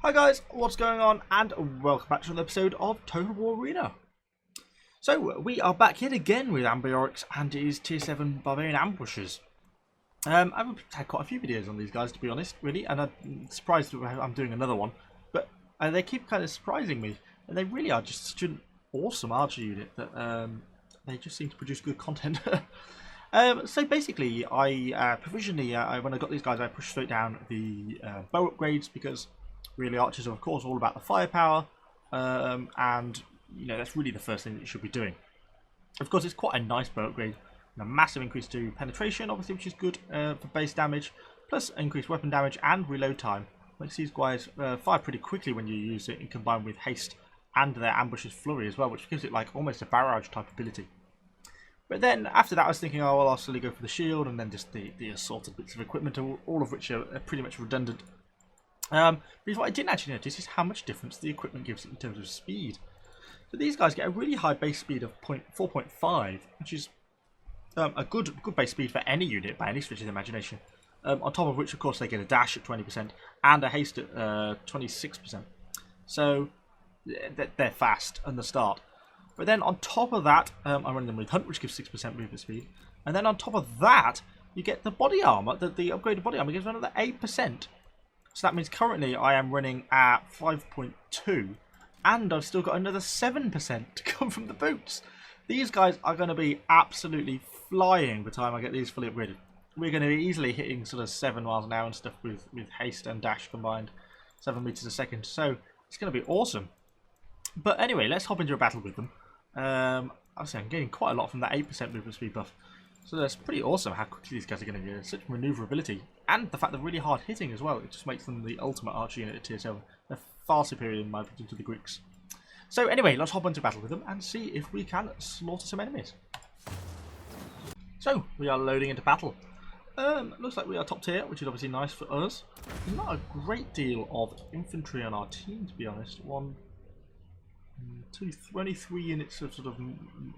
Hi guys, what's going on, and welcome back to another episode of Total War Arena. So, we are back yet again with Barbarian and his Tier 7 Barbarian Ambushers. I've had quite a few videos on these guys, to be honest, really, and I'm surprised that I'm doing another one. But they keep kind of surprising me, and they really are just such an awesome archer unit that they just seem to produce good content. So basically, I provisionally, when I got these guys, I pushed straight down the bow upgrades because really archers are of course all about the firepower, and you know that's really the first thing that you should be doing. Of course, it's quite a nice bow upgrade, and a massive increase to penetration, obviously, which is good for base damage, plus increased weapon damage and reload time. Makes these guys fire pretty quickly when you use it, and combined with haste and their ambushes flurry as well, which gives it like almost a barrage type ability. But then after that I was thinking, oh well, I'll slowly go for the shield and then just the assorted bits of equipment, all of which are pretty much redundant. Because what I didn't actually notice is how much difference the equipment gives in terms of speed. So these guys get a really high base speed of 4.5, which is a good base speed for any unit by any stretch of the imagination. On top of which, of course, they get a dash at 20% and a haste at 26%. So they're fast at the start. But then on top of that, I run them with Hunt, which gives 6% movement speed. And then on top of that, you get the body armor. The upgraded body armor gives another 8%. So that means currently I am running at 5.2. And I've still got another 7% to come from the boots. These guys are going to be absolutely flying by the time I get these fully upgraded. We're going to be easily hitting sort of 7 miles an hour and stuff with haste and dash combined. 7 meters a second. So it's going to be awesome. But anyway, let's hop into a battle with them. Obviously I'm getting quite a lot from that 8% movement speed buff. So that's pretty awesome how quickly these guys are going to get such maneuverability. And the fact they're really hard hitting as well. It just makes them the ultimate archer unit at tier 7. They're far superior in my opinion to the Greeks. So anyway, let's hop into battle with them and see if we can slaughter some enemies. So, we are loading into battle. Looks like we are top tier, which is obviously nice for us. There's not a great deal of infantry on our team, to be honest. Only 3 units of sort of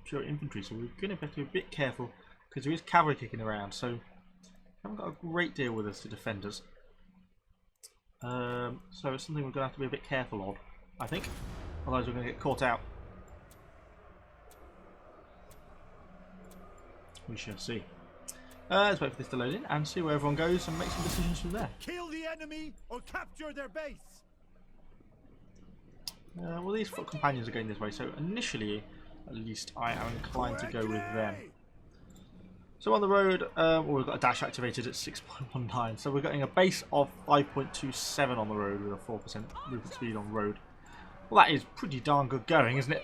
pure infantry, so we're going to have to be a bit careful because there is cavalry kicking around, so we haven't got a great deal with us to defend us. So it's something we're going to have to be a bit careful of, I think, otherwise we're going to get caught out. We shall see. Let's wait for this to load in and see where everyone goes and make some decisions from there. Kill the enemy or capture their base. Well, these foot companions are going this way, so initially, at least, I am inclined to go with them. So on the road, we've got a dash activated at 6.19, so we're getting a base of 5.27 on the road with a 4% movement speed on road. Well, that is pretty darn good going, isn't it?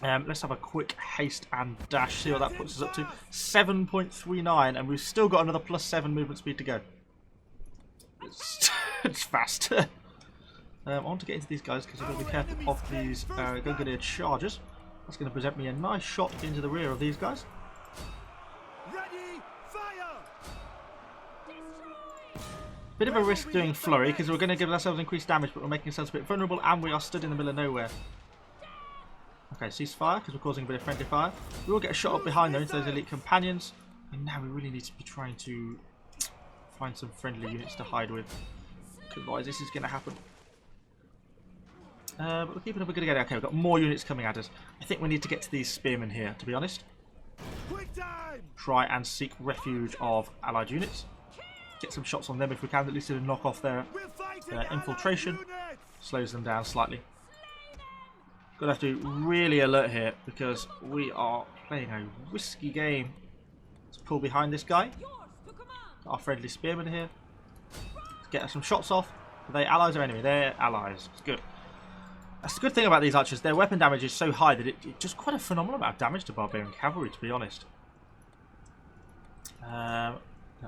Let's have a quick haste and dash, see what that puts us up to. 7.39, and we've still got another +7 movement speed to go. It's fast. I want to get into these guys because I've got to be careful of these Gungnir chargers. That's going to present me a nice shot into the rear of these guys. Ready, fire! Bit of a risk doing flurry because we're going to give ourselves increased damage, but we're making ourselves a bit vulnerable and we are stood in the middle of nowhere. Okay, ceasefire because we're causing a bit of friendly fire. We will get a shot up behind though into those elite companions. And now we really need to be trying to find some friendly units to hide with. Otherwise this is going to happen. But we're keeping up a good game. Okay, we've got more units coming at us. I think we need to get to these spearmen here, to be honest. Try and seek refuge of allied units. Get some shots on them if we can, at least to knock off their infiltration. Slows them down slightly. Gonna have to really alert here because we are playing a risky game. Let's pull behind this guy. Got our friendly spearmen here. Let's get some shots off. Are they allies or enemy? They're allies. It's good. That's the good thing about these archers. Their weapon damage is so high that it does quite a phenomenal amount of damage to barbarian cavalry, to be honest.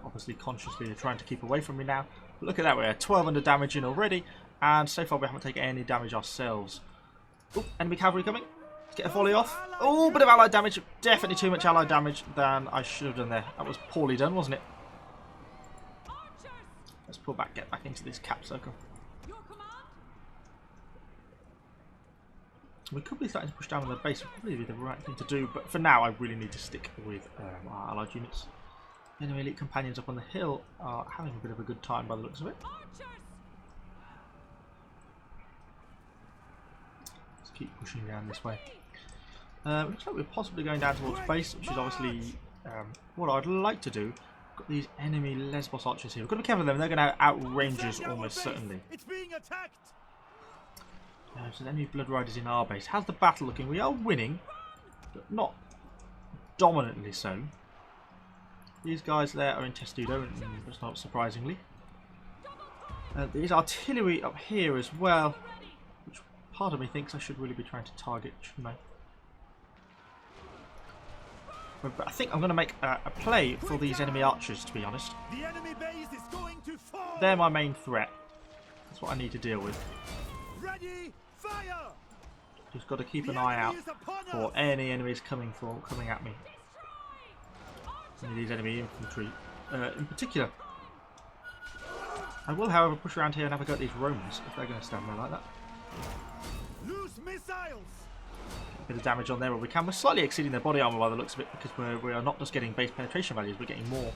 Obviously, consciously, they're trying to keep away from me now. But look at that, we're 1200 damage in already, and so far we haven't taken any damage ourselves. Oh, enemy cavalry coming. Let's get a volley off. Oh, bit of allied damage. Definitely too much allied damage than I should have done there. That was poorly done, wasn't it? Let's pull back, get back into this cap circle. We could be starting to push down on the base, would probably be the right thing to do, but for now I really need to stick with our allied units. The enemy elite companions up on the hill are having a bit of a good time by the looks of it. keep pushing down this way. Looks like we're possibly going down towards base, which is obviously what I'd like to do. Got these enemy Lesbos archers here. We've got to be careful of them. They're going to outrange us almost certainly. It's being attacked. So enemy blood riders in our base. How's the battle looking? We are winning, but not dominantly so. These guys there are in Testudo, that's not surprisingly. There's artillery up here as well, which part of me thinks I should really be trying to target, shouldn't I? But I think I'm going to make a play for these enemy archers, to be honest. The enemy base is going to fall. They're my main threat. That's what I need to deal with. Ready, fire. Just got to keep an eye out for any enemies coming at me. Any of these enemy infantry in particular. I will, however, push around here and have a go at these Romans if they're going to stand there like that. Loose missiles. A bit of damage on there where we can. We're slightly exceeding their body armor by the looks of it because we are not just getting base penetration values, we're getting more,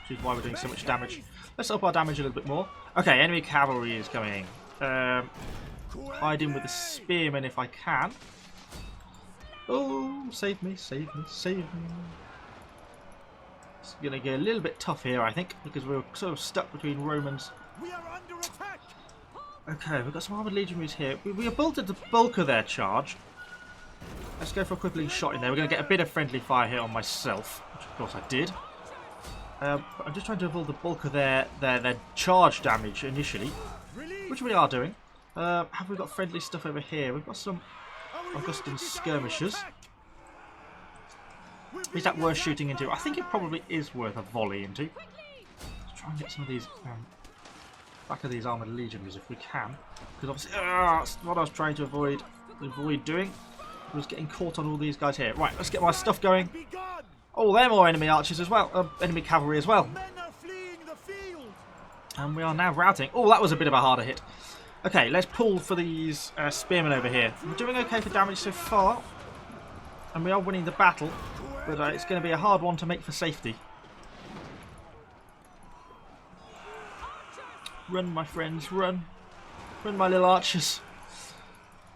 which is why we're doing so much damage. Let's up our damage a little bit more. Okay, enemy cavalry is coming. Hide in with the spearmen if I can. Oh, save me, save me, save me. It's going to get a little bit tough here, I think, because we're sort of stuck between Romans. We are under attack. Okay, we've got some armoured legionaries here. We abolted the bulk of their charge. Let's go for a crippling shot in there. We're going to get a bit of friendly fire here on myself, which of course I did. But I'm just trying to avoid the bulk of their charge damage initially, which we are doing. Have we got friendly stuff over here? We've got some Augustan skirmishers. Is that worth shooting into? I think it probably is worth a volley into. Let's try and get some of these back of these armoured legionaries if we can, because obviously that's what I was trying to avoid doing. I was getting caught on all these guys here. Right, let's get my stuff going. Oh, they're more enemy archers as well, enemy cavalry as well. Men are fleeing the field. And we are now routing. Oh, that was a bit of a harder hit. Okay, let's pull for these spearmen over here. We're doing okay for damage so far, and we are winning the battle, but it's going to be a hard one to make for safety. Run, my friends, run. Run, my little archers.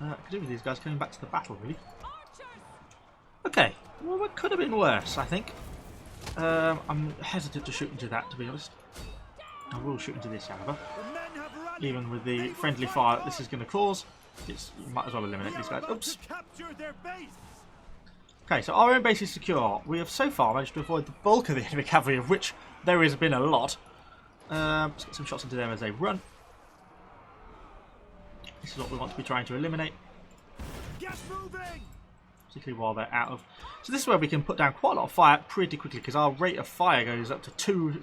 I could do with these guys coming back to the battle, really. Okay, well, that could have been worse, I think. I'm hesitant to shoot into that, to be honest. I will shoot into this, however. Even with the friendly fire that this is going to cause, you might as well eliminate these guys. Oops. Okay, so our own base is secure. We have so far managed to avoid the bulk of the enemy cavalry, of which there has been a lot. Let's get some shots into them as they run. This is what we want to be trying to eliminate. Get moving. Particularly while they're out of... So this is where we can put down quite a lot of fire pretty quickly, because our rate of fire goes up to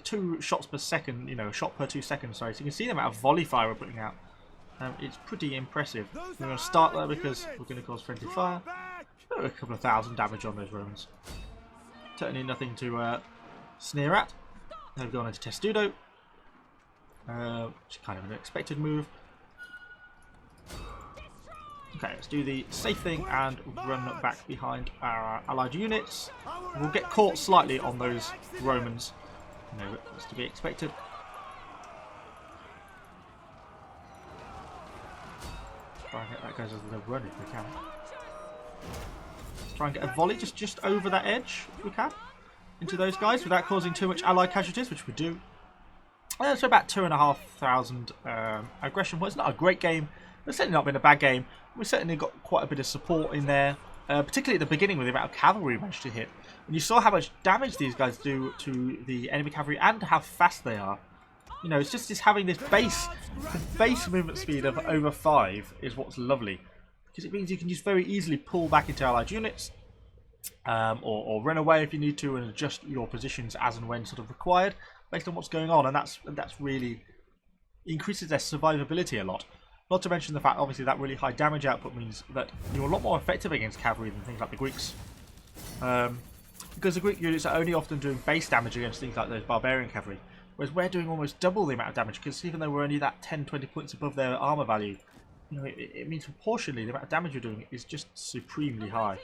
two shots per second, you know, a shot per 2 seconds, sorry. So you can see the amount of volley fire we're putting out. It's pretty impressive. We're going to start there because we're going to cause friendly fire. A couple of thousand damage on those Romans. Certainly nothing to sneer at. They've gone into Testudo, which is kind of an expected move. Okay, let's do the safe thing and run back behind our allied units. We'll get caught slightly on those Romans. You know, that's to be expected. Try and get that guys as they run if we can. Try and get a volley just over that edge if we can into those guys without causing too much allied casualties, which we do. So about 2,500 aggression. Well, it's not a great game. It's certainly not been a bad game. We've certainly got quite a bit of support in there, particularly at the beginning with the amount of cavalry we managed to hit. And you saw how much damage these guys do to the enemy cavalry and how fast they are. You know, it's just having this base movement speed of over 5 is what's lovely. Because it means you can just very easily pull back into allied units, or run away if you need to, and adjust your positions as and when sort of required based on what's going on, and that's really increases their survivability a lot. Not to mention the fact, obviously, that really high damage output means that you're a lot more effective against cavalry than things like the Greeks, because the Greek units are only often doing base damage against things like those barbarian cavalry, whereas we're doing almost double the amount of damage. Because even though we're only that 10-20 points above their armor value, you know, it means proportionally the amount of damage you're doing is just supremely high.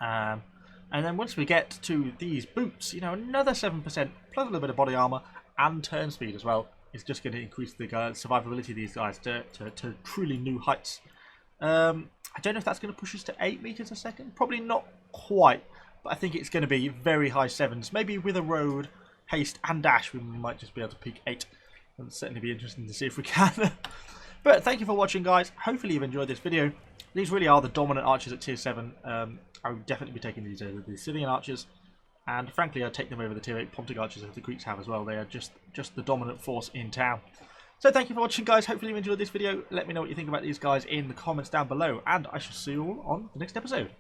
And then once we get to these boots, you know, another 7% plus a little bit of body armor and turn speed as well is just going to increase the survivability of these guys to truly new heights. I don't know if that's going to push us to 8 meters a second. Probably not quite, but I think it's going to be very high 7s. Maybe with a road, haste, and dash, we might just be able to peak 8. It'll certainly be interesting to see if we can. But thank you for watching, guys. Hopefully you've enjoyed this video. These really are the dominant archers at tier 7. I would definitely be taking these over the Scythian archers. And frankly, I'd take them over the tier 8 Pontic archers that the Greeks have as well. They are just the dominant force in town. So thank you for watching, guys. Hopefully you enjoyed this video. Let me know what you think about these guys in the comments down below. And I shall see you all on the next episode.